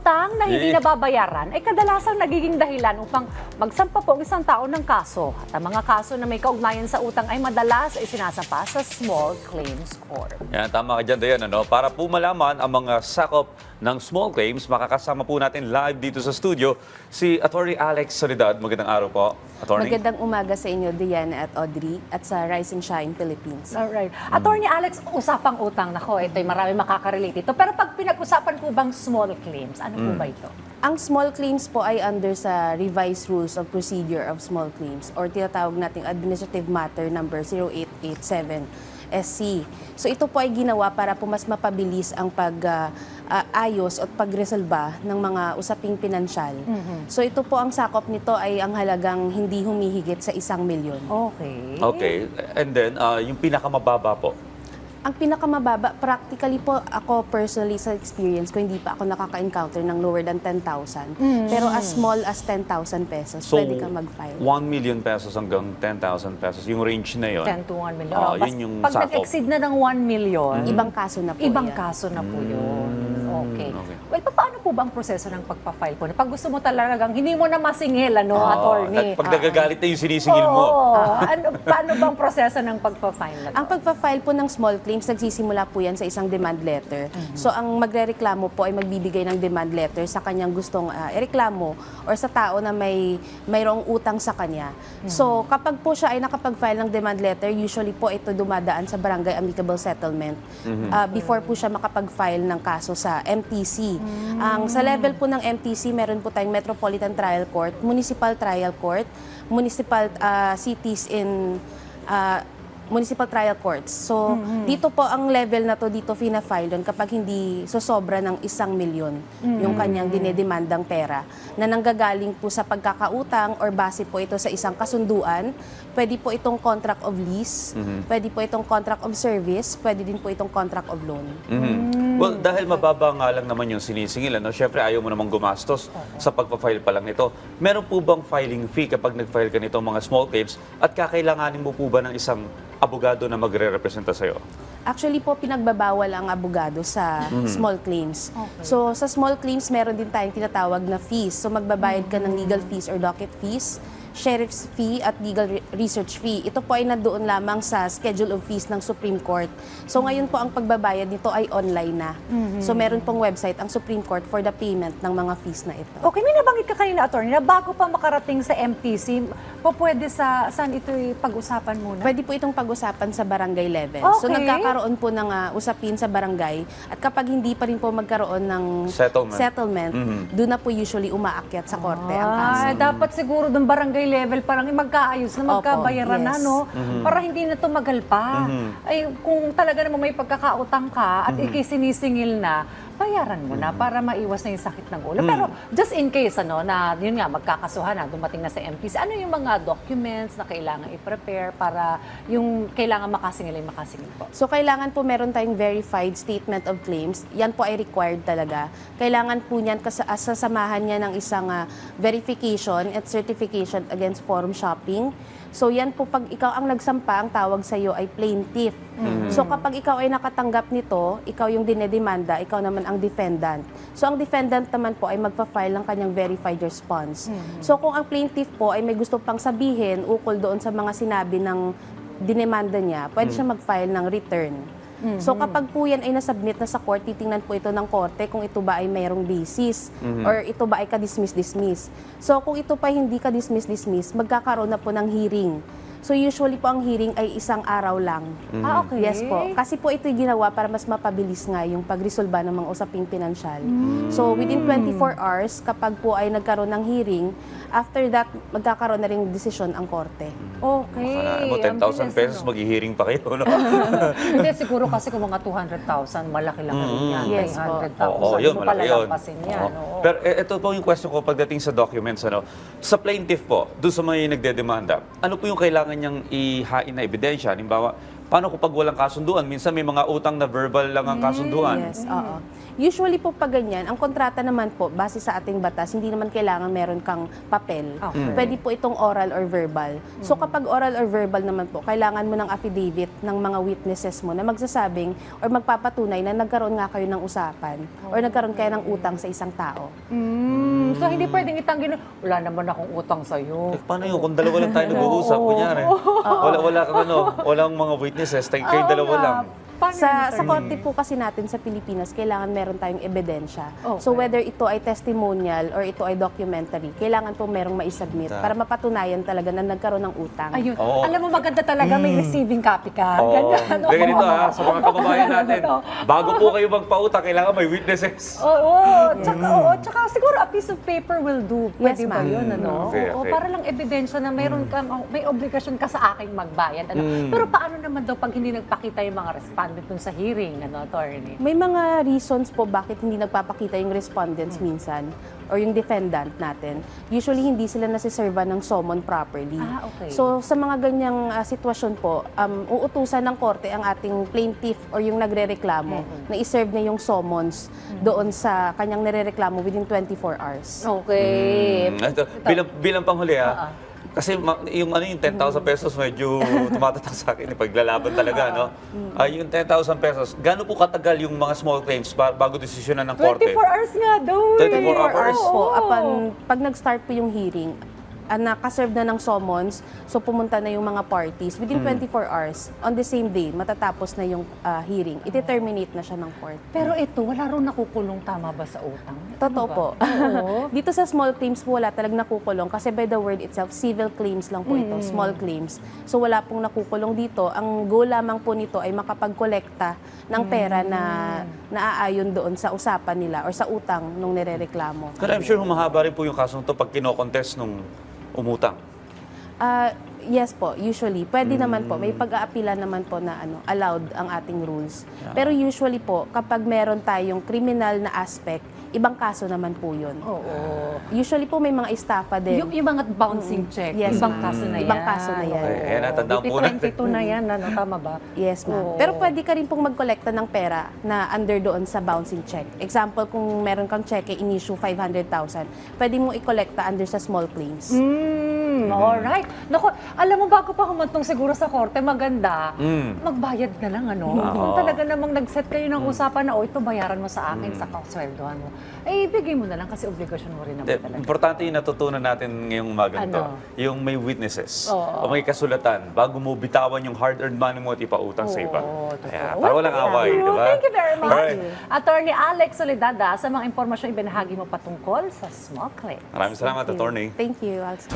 utang na hindi nababayaran ay kadalasang nagiging dahilan upang magsampa po ang isang tao ng kaso. At ang mga kaso na may kaugnayan sa utang ay madalas ay sinasapa sa Small Claims Court. Yan, tama ka dyan, Dayan. Para po malaman ang mga sakop ng small claims, makakasama po natin live dito sa studio si Attorney Alex Soledad. Magandang araw po, Attorney. Magandang umaga sa inyo, Diana at Audrey, at sa Rise and Shine Philippines. Alright. Attorney Alex, usapang utang. Nako, ito'y marami makaka-relate ito. Pero pag pinag-usapan po bang small claims, ano po ba ito? Ang small claims po ay under sa Revised Rules of Procedure of Small Claims or tinatawag nating Administrative Matter number 0887 SC. So ito po ay ginawa para po mas mapabilis ang pag-ayos at pagresolba ng mga usaping pinansyal. So ito po ang sakop nito ay ang halagang hindi humihigit sa 1 milyon. Okay. Okay. And then, yung pinakamababa po. Ang pinakamababa, practically po ako personally sa experience ko, hindi pa ako nakaka-encounter ng lower than 10,000. Pero as small as 10,000 pesos, pwede kang mag-file. 1 million pesos hanggang 10,000 pesos. Yung range na yun. 10 to 1 million. Yun yung pag sakop. nag-exceed na ng 1 million, Ibang kaso na po ibang yan. kaso na po yun. Okay. Okay. Well, paano po ba ang proseso ng pagpa-file po? Pag gusto mo talagang hindi mo na masingil, attorney? Pag nagagalit na yung sinisingil mo. Paano bang proseso ng pagpa-file na to? Ang pagpa-file po ng small claims, nagsisimula po yan sa isang demand letter. So, ang magrereklamo po ay magbibigay ng demand letter sa kanyang gustong ireklamo or sa tao na mayroong utang sa kanya. So, kapag po siya ay nakapag-file ng demand letter, usually po ito dumadaan sa Barangay Amicable Settlement before po siya makapag-file ng kaso sa MTC. Sa level po ng MTC, meron po tayong Metropolitan Trial Court, Municipal Trial Court, Municipal cities in municipal trial courts. So, dito po ang level na to, dito fina-file doon kapag hindi sosobra ng 1 milyon yung kanyang dinedemandang pera na nanggagaling po sa pagkakautang or base po ito sa isang kasunduan. Pwede po itong contract of lease, pwede po itong contract of service, pwede din po itong contract of loan. Well, dahil mababa nga lang naman yung sinisingil, syempre ayaw mo namang gumastos sa pagpa-file pa lang nito. Meron po bang filing fee kapag nag-file ka nito mga small claims at kakailanganin mo po ba ng isang abogado na magre-representa sa'yo? Actually po, pinagbabawal ang abogado sa small claims. Okay. So, sa small claims, meron din tayong tinatawag na fees. So, magbabayad ka ng legal fees or docket fees, sheriff's fee at legal research fee. Ito po ay nandoon lamang sa schedule of fees ng Supreme Court. So ngayon po ang pagbabayad nito ay online na. So meron pong website ang Supreme Court for the payment ng mga fees na ito. Okay, may nabanggit ka kanina, attorney, na bago pa makarating sa MTC, pwede saan ito pag-usapan muna? Pwede po itong pag-usapan sa barangay level. So Okay. nagkakaroon po ng usapin sa barangay at kapag hindi pa rin po magkaroon ng settlement, doon na po usually umaakyat sa korte ang kaso. Dapat siguro doon barangay level parang magkaayos na, magkabayaran na, yes. no? Para hindi na tumagal pa. Ay, kung talaga naman may pagkakautang ka at ikisinisingil na, bayaran mo na para maiwas na yung sakit ng ulo. Pero just in case, na yun nga, magkakasuhan na, dumating na sa MPC, ano yung mga documents na kailangan i-prepare para yung kailangan makasingil ay makasingil po? So, kailangan po meron tayong verified statement of claims. Yan po ay required talaga. Kailangan po niyan sasamahan niya ng isang verification at certification against forum shopping. So, yan po pag ikaw ang nagsampa, ang tawag sa iyo ay plaintiff. So, kapag ikaw ay nakatanggap nito, ikaw yung dinedemanda, ikaw naman ang defendant. So, ang defendant naman po ay magpa-file ng kanyang verified response. So, kung ang plaintiff po ay may gusto pang sabihin ukol doon sa mga sinabi ng dinemanda niya, pwede siya mag-file ng return. So kapag po yan ay nasubmit na sa court, titingnan po ito ng korte kung ito ba ay mayroong basis or ito ba ay ka-dismiss-dismiss. So kung ito pa hindi ka-dismiss-dismiss, magkakaroon na po ng hearing. So usually po ang hearing ay 1 araw lang. Okay. Yes po. Kasi po ito ginawa para mas mapabilis nga yung pagresolba ng mga usaping pinansyal. So within 24 hours, kapag po ay nagkaroon ng hearing, after that, magkakaroon na rin desisyon ang korte. Okay. Mo 10,000 pesos, maghihiring pa kayo, no? Hindi, siguro kasi kung mga 200,000, malaki lang rin yan. Yes po. 300,000, Yun, mo malaki yun. palalampasin yan. Oo. Pero ito po yung question ko pagdating sa documents. Sa plaintiff po, doon sa may nagdedemanda, ano po yung kailangan niyang ihain na ebidensya? Halimbawa, paano kung pag walang kasunduan? Minsan may mga utang na verbal lang ang kasunduan. Yes, oo. Usually po pag ganyan, ang kontrata naman po, base sa ating batas, hindi naman kailangan meron kang papel. Okay. Pwede po itong oral or verbal. So kapag oral or verbal naman po, kailangan mo ng affidavit ng mga witnesses mo na magsasabing or magpapatunay na nagkaroon nga kayo ng usapan or nagkaroon kayo ng utang sa isang tao. So, hindi pwedeng itanggi na, wala naman akong utang sa'yo. Paano yun? Kung dalawa lang tayo nag-uusap, kunyari. Wala kang walang mga witnesses, kayo dalawa lang. Sa korte po kasi natin sa Pilipinas, kailangan meron tayong ebidensya. Okay. So whether ito ay testimonial or ito ay documentary, kailangan po merong maisubmit para mapatunayan talaga na nagkaroon ng utang. Ayun. Oo. Alam mo, maganda talaga may receiving copy ka. Ganyan. Kaya ganito sa mga kababayan natin, bago po kayo magpautang, kailangan may witnesses. Tsaka siguro a piece of paper will do. Pwede Yes, ba ma'am. yun, ano? Okay, Oo, okay. para lang ebidensya na mayroon kang, may obligasyon ka sa aking magbayad. Ano? Pero paano naman daw pag hindi nagpakita yung mga respondent dun sa hearing, ano, attorney? May mga reasons po bakit hindi nagpapakita yung respondents minsan or yung defendant natin. Usually, hindi sila nasiserva ng summon properly. Okay. So, sa mga ganyang sitwasyon po, uutusan ng korte ang ating plaintiff or yung nagrereklamo na iserve niya yung summons doon sa kanyang nirereklamo within 24 hours. Okay. Ito, bilang panghuli kasi yung 10,000 pesos medyo tumatatak sa akin paglalaban talaga, no? Yung 10,000 pesos, gaano po katagal yung mga small claims bago desisyonan ng korte? 24 hours nga daw. 24 hours? Po, pag nag-start po yung hearing, nakaserve na ng summons, so pumunta na yung mga parties. Within 24 hours, on the same day, matatapos na yung hearing. I-terminate na siya ng court. Pero ito, wala rin nakukulong, tama ba sa utang? Totoo po. Oo. Dito sa small claims po, wala talagang nakukulong kasi by the word itself, civil claims lang po ito, small claims. So wala pong nakukulong dito. Ang goal lamang po nito ay makapag-kolekta ng pera na naaayon doon sa usapan nila or sa utang nung nirereklamo. Pero I'm sure humahaba rin po yung kasong to pag kino-contest nung umutang. Yes po, usually. Pwede naman po. May pag-aapila naman po na allowed ang ating rules. Pero usually po, kapag meron tayong criminal na aspect, ibang kaso naman po yun. Oo. Usually po may mga estafa din. Yung mga bouncing check, Yes, ibang ma'am. kaso na yan. Ibang kaso na yan. Okay, ayan, natandaan po natin. BP 22 na yan, ano, tama ba? Yes, ma'am. Oo. Pero pwede ka rin pong magkolekta ng pera na under doon sa bouncing check. Example, kung meron kang cheque, in-issue 500,000, pwede mo i-kolekta under sa small claims. Alright. Naku, alam mo, bago pa humantong siguro sa korte, maganda, magbayad na lang, ano? Kung talaga namang nag-set kayo ng usapan na, ito bayaran mo sa akin, sa kasweldohan mo. Eh, ibigay mo na lang kasi obligasyon mo rin naman talaga. Importante yung natutunan natin ngayong umagang to. Ano? Yung may witnesses. Oo. O may kasulatan. Bago mo bitawan yung hard-earned money mo at ipautang sa iba. Oo, totoo. Kaya, para walang away, di ba? Thank you very much. Alright. Attorney Alex Soledad, sa mga impormasyon ibinahagi mo patungkol sa small claims. Maraming salamat, attorney. Thank you, Alex.